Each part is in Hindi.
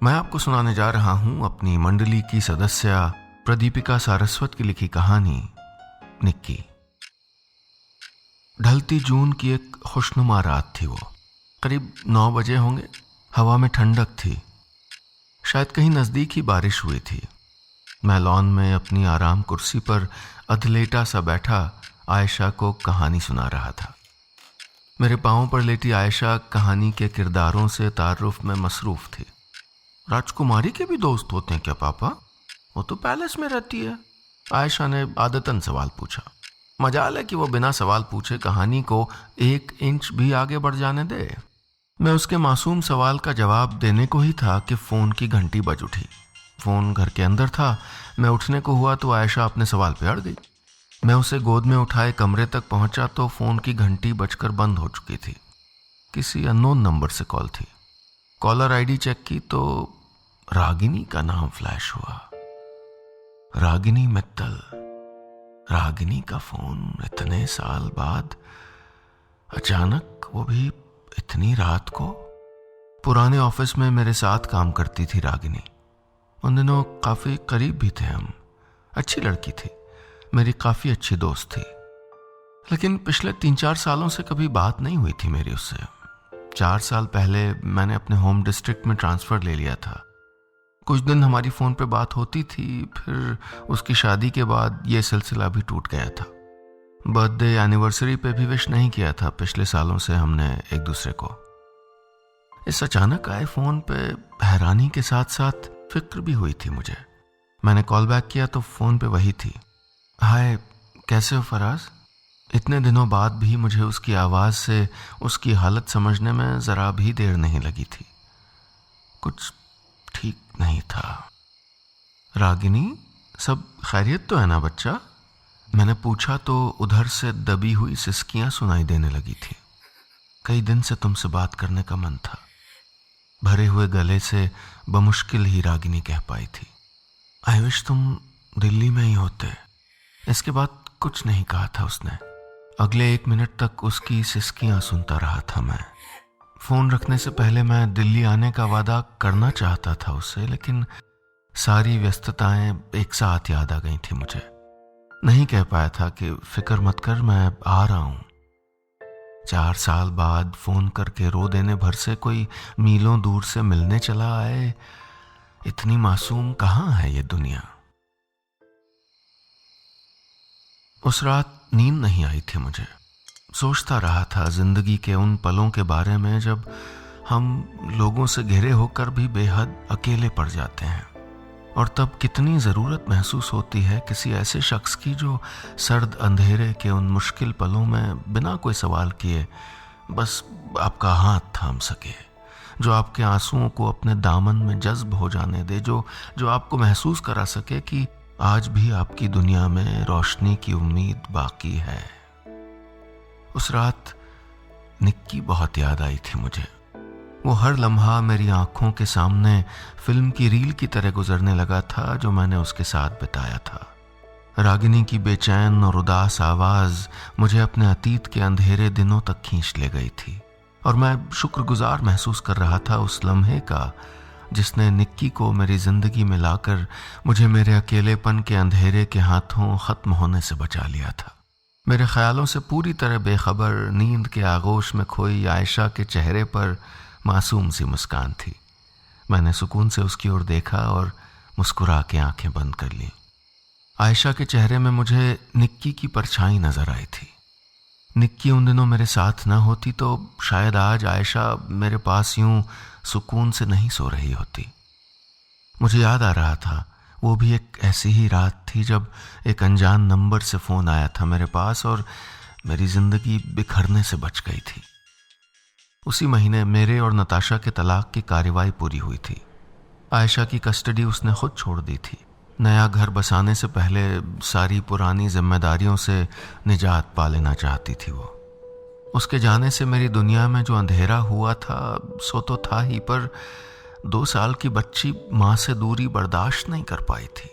मैं आपको सुनाने जा रहा हूं अपनी मंडली की सदस्य प्रदीपिका सारस्वत की लिखी कहानी निक्की। ढलती जून की एक खुशनुमा रात थी। वो करीब 9 बजे होंगे। हवा में ठंडक थी। शायद कहीं नज़दीक ही बारिश हुई थी। मैं लॉन में अपनी आराम कुर्सी पर अधलेटा सा बैठा आयशा को कहानी सुना रहा था। मेरे पांव पर लेटी आयशा कहानी के किरदारों से तारुफ में मसरूफ थी। राजकुमारी के भी दोस्त होते हैं क्या पापा? वो तो पैलेस में रहती है, आयशा ने आदतन सवाल पूछा। मजाल है कि वो बिना सवाल पूछे कहानी को 1 इंच भी आगे बढ़ जाने दे। मैं उसके मासूम सवाल का जवाब देने को ही था कि फ़ोन की घंटी बज उठी। फ़ोन घर के अंदर था। मैं उठने को हुआ तो आयशा अपने सवाल पे अड़ गई। मैं उसे गोद में उठाए कमरे तक पहुंचा तो फ़ोन की घंटी बजकर बंद हो चुकी थी। किसी अननोन नंबर से कॉल थी। कॉलर आईडी चेक की तो रागिनी का नाम फ्लैश हुआ। रागिनी मित्तल। रागिनी का फ़ोन इतने साल बाद, अचानक, वो भी इतनी रात को। पुराने ऑफिस में मेरे साथ काम करती थी रागिनी। उन दिनों काफ़ी करीब भी थे हम। अच्छी लड़की थी, मेरी काफ़ी अच्छी दोस्त थी। लेकिन पिछले 3-4 सालों से कभी बात नहीं हुई थी मेरी उससे। 4 साल पहले मैंने अपने होम डिस्ट्रिक्ट में ट्रांसफ़र ले लिया था। कुछ दिन हमारी फ़ोन पे बात होती थी, फिर उसकी शादी के बाद ये सिलसिला भी टूट गया था। बर्थडे एनिवर्सरी पे भी विश नहीं किया था पिछले सालों से हमने एक दूसरे को। इस अचानक आए फ़ोन पे हैरानी के साथ साथ फिक्र भी हुई थी मुझे। मैंने कॉल बैक किया तो फ़ोन पे वही थी। हाय, कैसे हो फराज? इतने दिनों बाद भी मुझे उसकी आवाज़ से उसकी हालत समझने में ज़रा भी देर नहीं लगी थी। कुछ ठीक नहीं था। रागिनी, सब खैरियत तो है ना बच्चा? मैंने पूछा तो उधर से दबी हुई सिसकियां सुनाई देने लगी थी। कई दिन से तुमसे बात करने का मन था, भरे हुए गले से बमुश्किल ही रागिनी कह पाई थी। आई विश तुम दिल्ली में ही होते। इसके बाद कुछ नहीं कहा था उसने। अगले 1 मिनट तक उसकी सिसकियां सुनता रहा था मैं। फ़ोन रखने से पहले मैं दिल्ली आने का वादा करना चाहता था उससे, लेकिन सारी व्यस्तताएं एक साथ याद आ गई थी मुझे। नहीं कह पाया था कि फिक्र मत कर, मैं आ रहा हूं। 4 साल बाद फ़ोन करके रो देने भर से कोई मीलों दूर से मिलने चला आए। इतनी मासूम कहाँ है ये दुनिया। उस रात नींद नहीं आई थी मुझे। सोचता रहा था जिंदगी के उन पलों के बारे में जब हम लोगों से घिरे होकर भी बेहद अकेले पड़ जाते हैं, और तब कितनी ज़रूरत महसूस होती है किसी ऐसे शख्स की जो सर्द अंधेरे के उन मुश्किल पलों में बिना कोई सवाल किए बस आपका हाथ थाम सके, जो आपके आंसुओं को अपने दामन में जज्ब हो जाने दे, जो आपको महसूस करा सके कि आज भी आपकी दुनिया में रोशनी की उम्मीद बाकी है। उस रात निक्की बहुत याद आई थी मुझे। वो हर लम्हा मेरी आंखों के सामने फिल्म की रील की तरह गुजरने लगा था जो मैंने उसके साथ बिताया था। रागिनी की बेचैन और उदास आवाज़ मुझे अपने अतीत के अंधेरे दिनों तक खींच ले गई थी, और मैं शुक्रगुजार महसूस कर रहा था उस लम्हे का जिसने निक्की को मेरी ज़िंदगी में लाकर मुझे मेरे अकेलेपन के अंधेरे के हाथों ख़त्म होने से बचा लिया था। मेरे ख्यालों से पूरी तरह बेखबर नींद के आगोश में खोई आयशा के चेहरे पर मासूम सी मुस्कान थी। मैंने सुकून से उसकी ओर देखा और मुस्कुरा के आंखें बंद कर ली। आयशा के चेहरे में मुझे निक्की की परछाई नजर आई थी। निक्की उन दिनों मेरे साथ न होती तो शायद आज आयशा मेरे पास यूं सुकून से नहीं सो रही होती। मुझे याद आ रहा था वो भी एक ऐसी ही रात थी जब एक अनजान नंबर से फ़ोन आया था मेरे पास और मेरी ज़िंदगी बिखरने से बच गई थी। उसी महीने मेरे और नताशा के तलाक की कार्यवाही पूरी हुई थी। आयशा की कस्टडी उसने खुद छोड़ दी थी। नया घर बसाने से पहले सारी पुरानी जिम्मेदारियों से निजात पा लेना चाहती थी वो। उसके जाने से मेरी दुनिया में जो अंधेरा हुआ था सो तो था ही, पर 2 साल की बच्ची माँ से दूरी बर्दाश्त नहीं कर पाई थी।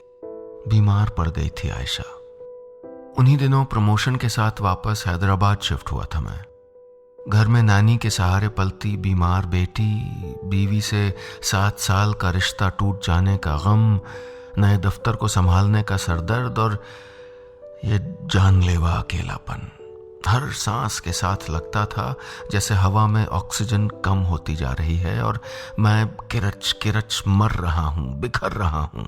बीमार पड़ गई थी आयशा। उन्हीं दिनों प्रमोशन के साथ वापस हैदराबाद शिफ्ट हुआ था मैं। घर में नानी के सहारे पलती बीमार बेटी, बीवी से 7 साल का रिश्ता टूट जाने का गम, नए दफ्तर को संभालने का सरदर्द और ये जानलेवा अकेलापन। हर सांस के साथ लगता था जैसे हवा में ऑक्सीजन कम होती जा रही है और मैं किरच किरच मर रहा हूं, बिखर रहा हूं।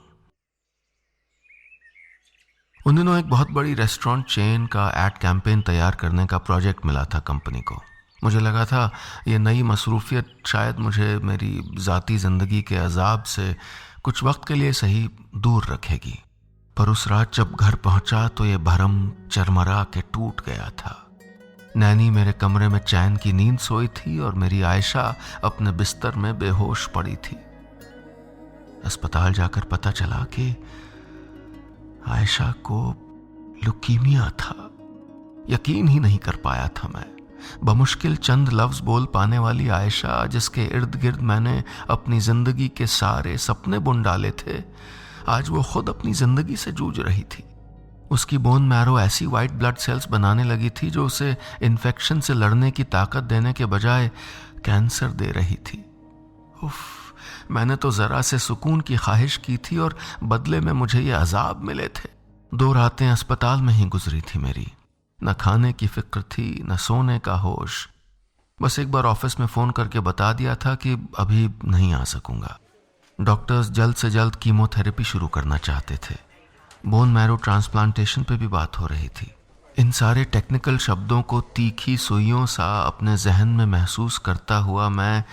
उन दिनों एक बहुत बड़ी रेस्टोरेंट चेन का एड कैंपेन तैयार करने का प्रोजेक्ट मिला था कंपनी को। मुझे लगा था ये नई मसरूफियत शायद मुझे मेरी ज़ाती ज़िंदगी के अजाब से कुछ वक्त के लिए सही दूर रखेगी। पर उस रात जब घर पहुंचा तो ये भरम चरमरा के टूट गया था। नैनी मेरे कमरे में चैन की नींद सोई थी और मेरी आयशा अपने बिस्तर में बेहोश पड़ी थी। अस्पताल जाकर पता चला कि आयशा को लुकीमिया था। यकीन ही नहीं कर पाया था मैं। बमुश्किल चंद लफ्ज बोल पाने वाली आयशा, जिसके इर्द गिर्द मैंने अपनी जिंदगी के सारे सपने बुन डाले थे, आज वो खुद अपनी जिंदगी से जूझ रही थी। उसकी बोन मैरो ऐसी वाइट ब्लड सेल्स बनाने लगी थी जो उसे इन्फेक्शन से लड़ने की ताकत देने के बजाय कैंसर दे रही थी। उफ, मैंने तो जरा से सुकून की ख्वाहिश की थी और बदले में मुझे ये अजाब मिले थे। 2 रातें अस्पताल में ही गुजरी थी मेरी। न खाने की फिक्र थी, न सोने का होश। बस एक बार ऑफिस में फोन करके बता दिया था कि अभी नहीं आ सकूंगा। डॉक्टर्स जल्द से जल्द कीमोथेरेपी शुरू करना चाहते थे। बोन मैरो ट्रांसप्लांटेशन पे भी बात हो रही थी। इन सारे टेक्निकल शब्दों को तीखी सुइयों सा अपने जहन में महसूस करता हुआ मैं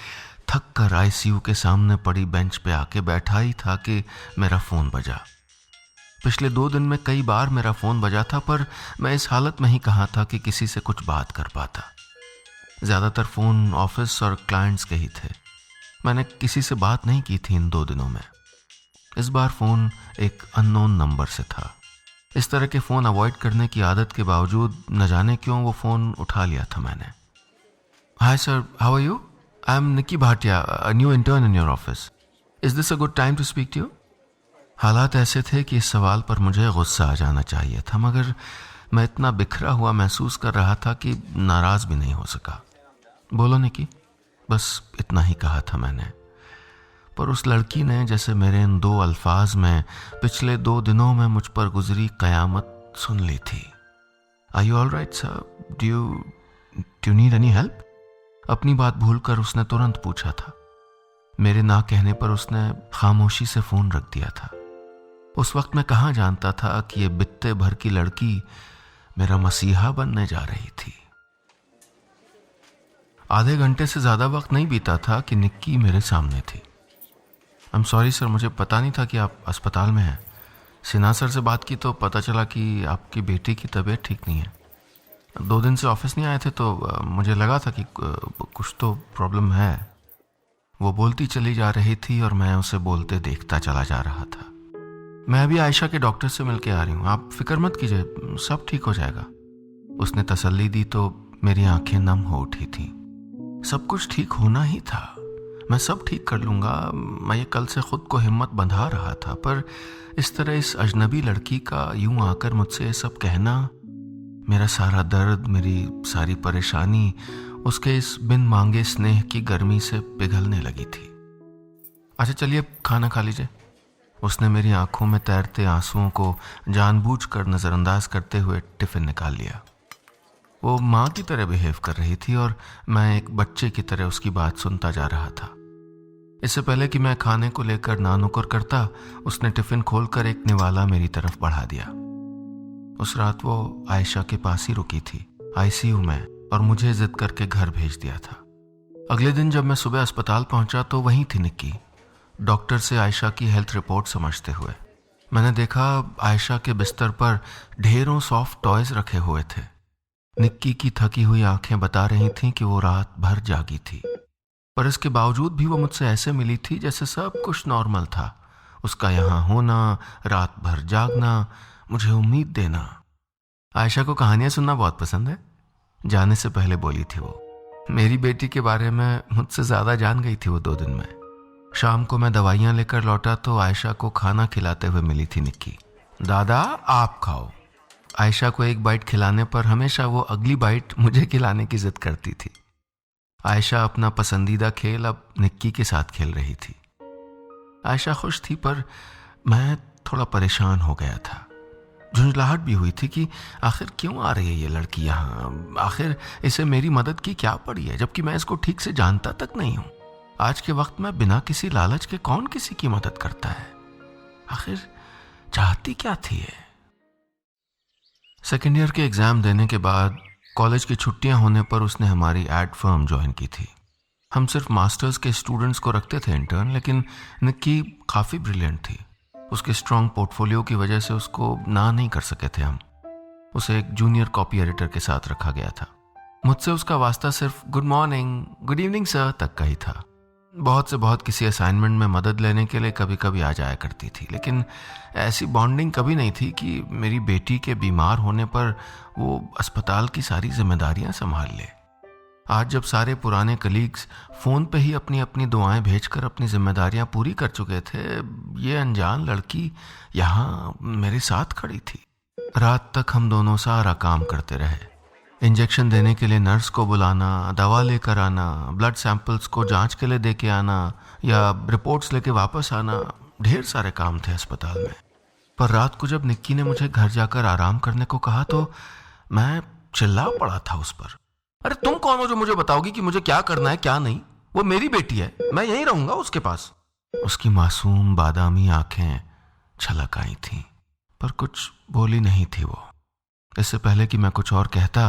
थक कर आईसीयू के सामने पड़ी बेंच पे आके बैठा ही था कि मेरा फ़ोन बजा। पिछले 2 दिन में कई बार मेरा फ़ोन बजा था, पर मैं इस हालत में ही कहाँ था कि किसी से कुछ बात कर पाता। ज़्यादातर फ़ोन ऑफिस और क्लाइंट्स के ही थे। मैंने किसी से बात नहीं की थी इन 2 दिनों में। इस बार फ़ोन एक अननोन नंबर से था। इस तरह के फ़ोन अवॉइड करने की आदत के बावजूद न जाने क्यों वो फ़ोन उठा लिया था मैंने। Hi sir, how are you? I am Nikki Bhatia, a new intern in your office. Is this a good time to speak to you? हालात ऐसे थे कि इस सवाल पर मुझे गुस्सा आ जाना चाहिए था, मगर मैं इतना बिखरा हुआ महसूस कर रहा था कि नाराज़ भी नहीं हो सका। बोलो निकी, बस इतना ही कहा था मैंने। पर उस लड़की ने जैसे मेरे इन 2 अल्फाज में पिछले 2 दिनों में मुझ पर गुजरी कयामत सुन ली थी। Are you all right sir? Do you need any help? अपनी बात भूलकर उसने तुरंत पूछा था। मेरे ना कहने पर उसने खामोशी से फ़ोन रख दिया था। उस वक्त मैं कहाँ जानता था कि ये बित्ते भर की लड़की मेरा मसीहा बनने जा रही थी। आधे घंटे से ज़्यादा वक्त नहीं बीता था कि निक्की मेरे सामने थी। आई एम सॉरी सर, मुझे पता नहीं था कि आप अस्पताल में हैं। सिन्हा सर से बात की तो पता चला कि आपकी बेटी की तबीयत ठीक नहीं है। 2 दिन से ऑफिस नहीं आए थे तो मुझे लगा था कि कुछ तो प्रॉब्लम है। वो बोलती चली जा रही थी और मैं उसे बोलते देखता चला जा रहा था। मैं अभी आयशा के डॉक्टर से मिल के आ रही हूँ, आप फिक्र मत कीजिए, सब ठीक हो जाएगा। उसने तसल्ली दी तो मेरी आंखें नम हो उठी थी। सब कुछ ठीक होना ही था, मैं सब ठीक कर लूँगा। मैं ये कल से खुद को हिम्मत बंधा रहा था, पर इस तरह इस अजनबी लड़की का यूं आकर मुझसे ये सब कहना, मेरा सारा दर्द, मेरी सारी परेशानी उसके इस बिन मांगे स्नेह की गर्मी से पिघलने लगी थी। अच्छा चलिए खाना खा लीजिए। उसने मेरी आंखों में तैरते आंसुओं को जानबूझकर नज़रअंदाज करते हुए टिफ़िन निकाल लिया। वो माँ की तरह बिहेव कर रही थी और मैं एक बच्चे की तरह उसकी बात सुनता जा रहा था। इससे पहले कि मैं खाने को लेकर नानुकर करता, उसने टिफ़िन खोलकर एक निवाला मेरी तरफ बढ़ा दिया। उस रात वो आयशा के पास ही रुकी थी, आईसीयू में, और मुझे जिद करके घर भेज दिया था। अगले दिन जब मैं सुबह अस्पताल पहुंचा तो वहीं थी निक्की, डॉक्टर से आयशा की हेल्थ रिपोर्ट समझते हुए। मैंने देखा आयशा के बिस्तर पर ढेरों सॉफ्ट टॉयज रखे हुए थे। निक्की की थकी हुई आंखें बता रही थीं कि वो रात भर जागी थी, पर इसके बावजूद भी वो मुझसे ऐसे मिली थी जैसे सब कुछ नॉर्मल था। उसका यहाँ होना, रात भर जागना, मुझे उम्मीद देना। आयशा को कहानियां सुनना बहुत पसंद है, जाने से पहले बोली थी वो। मेरी बेटी के बारे में मुझसे ज़्यादा जान गई थी वो 2 दिन में। शाम को मैं दवाइयाँ लेकर लौटा तो आयशा को खाना खिलाते हुए मिली थी निक्की। दादा आप खाओ। आयशा को एक बाइट खिलाने पर हमेशा वो अगली बाइट मुझे खिलाने की जिद करती थी। आयशा अपना पसंदीदा खेल अब निक्की के साथ खेल रही थी। आयशा खुश थी पर मैं थोड़ा परेशान हो गया था। झुंझलाहट भी हुई थी कि आखिर क्यों आ रही है ये लड़की यहाँ, आखिर इसे मेरी मदद की क्या पड़ी है, जबकि मैं इसको ठीक से जानता तक नहीं हूँ। आज के वक्त में बिना किसी लालच के कौन किसी की मदद करता है, आखिर चाहती क्या थी ये। सेकेंड ईयर के एग्जाम देने के बाद कॉलेज की छुट्टियां होने पर उसने हमारी एड फर्म ज्वाइन की थी। हम सिर्फ मास्टर्स के स्टूडेंट्स को रखते थे इंटर्न, लेकिन निक्की काफ़ी ब्रिलियंट थी। उसके स्ट्रॉन्ग पोर्टफोलियो की वजह से उसको ना नहीं कर सके थे हम। उसे एक जूनियर कॉपी एडिटर के साथ रखा गया था। मुझसे उसका वास्ता सिर्फ good morning, good evening sir तक का ही था। बहुत से बहुत किसी असाइनमेंट में मदद लेने के लिए कभी कभी आ जाया करती थी, लेकिन ऐसी बॉन्डिंग कभी नहीं थी कि मेरी बेटी के बीमार होने पर वो अस्पताल की सारी जिम्मेदारियां संभाल ले। आज जब सारे पुराने कलीग्स फ़ोन पे ही अपनी अपनी दुआएं भेजकर अपनी जिम्मेदारियां पूरी कर चुके थे, ये अनजान लड़की यहाँ मेरे साथ खड़ी थी। रात तक हम दोनों सारा काम करते रहे। इंजेक्शन देने के लिए नर्स को बुलाना, दवा लेकर आना, ब्लड सैंपल्स को जांच के लिए दे के आना या रिपोर्ट्स लेके वापस आना, ढेर सारे काम थे अस्पताल में। पर रात को जब निक्की ने मुझे घर जाकर आराम करने को कहा तो मैं चिल्ला पड़ा था उस पर। अरे तुम कौन हो जो मुझे बताओगी कि मुझे क्या करना है क्या नहीं? वो मेरी बेटी है, मैं यहीं रहूंगा उसके पास। उसकी मासूम बादामी आंखें छलक आई थीं, पर कुछ बोली नहीं थी वो। इससे पहले कि मैं कुछ और कहता,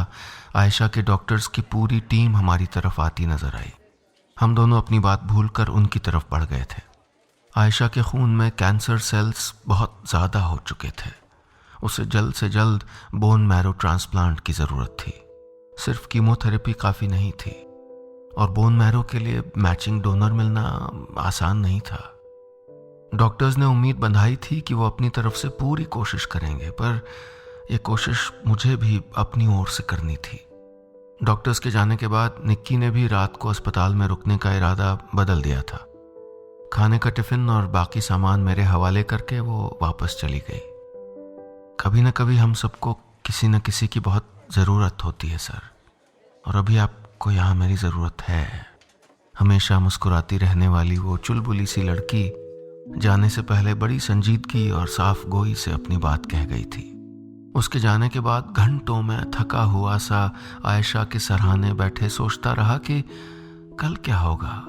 आयशा के डॉक्टर्स की पूरी टीम हमारी तरफ आती नजर आई। हम दोनों अपनी बात भूलकर उनकी तरफ बढ़ गए थे। आयशा के खून में कैंसर सेल्स बहुत ज़्यादा हो चुके थे। उसे जल्द से जल्द बोन मैरो ट्रांसप्लांट की ज़रूरत थी। सिर्फ कीमोथेरेपी काफ़ी नहीं थी और बोन मैरो के लिए मैचिंग डोनर मिलना आसान नहीं था। डॉक्टर्स ने उम्मीद बंधाई थी कि वो अपनी तरफ से पूरी कोशिश करेंगे, पर यह कोशिश मुझे भी अपनी ओर से करनी थी। डॉक्टर्स के जाने के बाद निक्की ने भी रात को अस्पताल में रुकने का इरादा बदल दिया था। खाने का टिफिन और बाकी सामान मेरे हवाले करके वो वापस चली गई। कभी न कभी हम सबको किसी न किसी की बहुत ज़रूरत होती है सर, और अभी आपको यहाँ मेरी ज़रूरत है। हमेशा मुस्कुराती रहने वाली वो चुलबुली सी लड़की जाने से पहले बड़ी संजीदगी और साफ गोई से अपनी बात कह गई थी। उसके जाने के बाद घंटों में थका हुआ सा आयशा के सराहने बैठे सोचता रहा कि कल क्या होगा,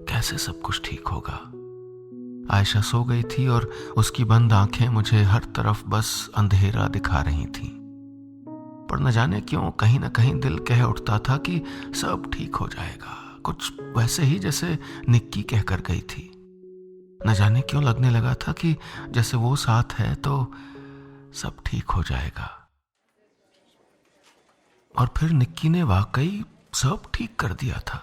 कैसे सब कुछ ठीक होगा। आयशा सो गई थी और उसकी बंद आंखें मुझे हर तरफ बस अंधेरा दिखा रही थीं। पर न जाने क्यों कहीं न कहीं दिल कह उठता था कि सब ठीक हो जाएगा, कुछ वैसे ही जैसे निक्की कहकर गई थी। न जाने क्यों लगने लगा था कि जैसे वो साथ है तो सब ठीक हो जाएगा। और फिर निक्की ने वाकई सब ठीक कर दिया था।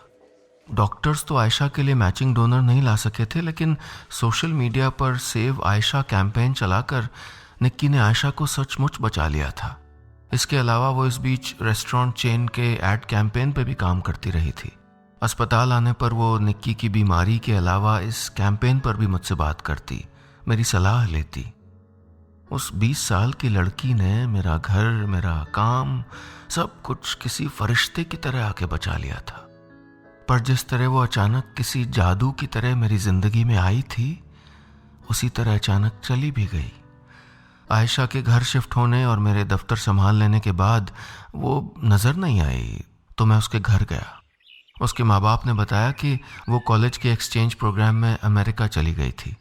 डॉक्टर्स तो आयशा के लिए मैचिंग डोनर नहीं ला सके थे, लेकिन सोशल मीडिया पर सेव आयशा कैंपेन चलाकर निक्की ने आयशा को सचमुच बचा लिया था। इसके अलावा वो इस बीच रेस्टोरेंट चेन के एड कैंपेन पे भी काम करती रही थी। अस्पताल आने पर वो निक्की की बीमारी के अलावा इस कैंपेन पर भी मुझसे बात करती, मेरी सलाह लेती। उस 20 साल की लड़की ने मेरा घर, मेरा काम, सब कुछ किसी फरिश्ते की तरह आके बचा लिया था। पर जिस तरह वो अचानक किसी जादू की तरह मेरी जिंदगी में आई थी, उसी तरह अचानक चली भी गई। आयशा के घर शिफ्ट होने और मेरे दफ्तर संभाल लेने के बाद वो नजर नहीं आई, तो मैं उसके घर गया। उसके माँ बाप ने बताया कि वो कॉलेज के एक्सचेंज प्रोग्राम में अमेरिका चली गई थी।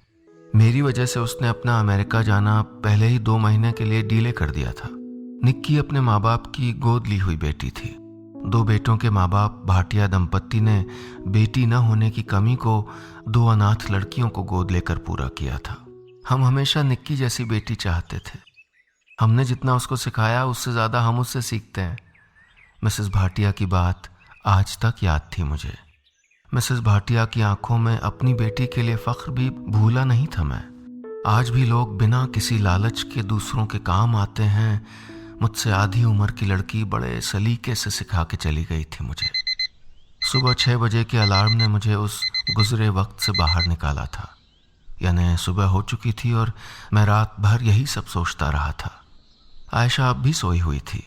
मेरी वजह से उसने अपना अमेरिका जाना पहले ही 2 महीने के लिए डीले कर दिया था। निक्की अपने माँ बाप की गोद ली हुई बेटी थी। 2 बेटों के माँ बाप भाटिया दंपत्ति ने बेटी न होने की कमी को 2 अनाथ लड़कियों को गोद लेकर पूरा किया था। हम हमेशा निक्की जैसी बेटी चाहते थे। हमने जितना उसको सिखाया उससे ज़्यादा हम उससे सीखते हैं। मिसेस भाटिया की बात आज तक याद थी मुझे। मिसेस भाटिया की आंखों में अपनी बेटी के लिए फख्र भी भूला नहीं था मैं। आज भी लोग बिना किसी लालच के दूसरों के काम आते हैं। मुझसे आधी उम्र की लड़की बड़े सलीके से सिखा के चली गई थी मुझे। सुबह 6 बजे के अलार्म ने मुझे उस गुजरे वक्त से बाहर निकाला था। यानी सुबह हो चुकी थी और मैं रात भर यही सब सोचता रहा था। आयशा अब भी सोई हुई थी।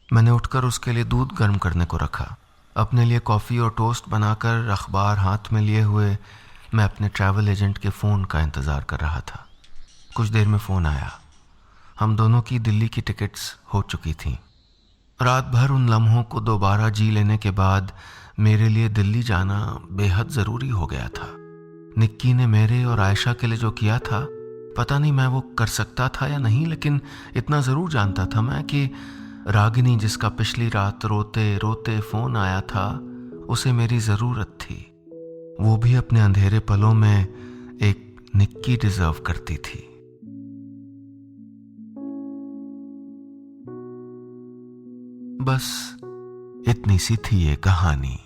मैंने उठकर उसके लिए दूध गर्म करने को रखा। अपने लिए कॉफ़ी और टोस्ट बनाकर अखबार हाथ में लिए हुए मैं अपने ट्रैवल एजेंट के फ़ोन का इंतज़ार कर रहा था। कुछ देर में फ़ोन आया। हम दोनों की दिल्ली की टिकट्स हो चुकी थीं। रात भर उन लम्हों को दोबारा जी लेने के बाद मेरे लिए दिल्ली जाना बेहद ज़रूरी हो गया था। निक्की ने मेरे और आयशा के लिए जो किया था, पता नहीं मैं वो कर सकता था या नहीं, लेकिन इतना ज़रूर जानता था मैं कि रागिनी, जिसका पिछली रात रोते रोते फ़ोन आया था, उसे मेरी ज़रूरत थी। वो भी अपने अंधेरे पलों में एक निक्की डिज़र्व करती थी। बस इतनी सी थी ये कहानी।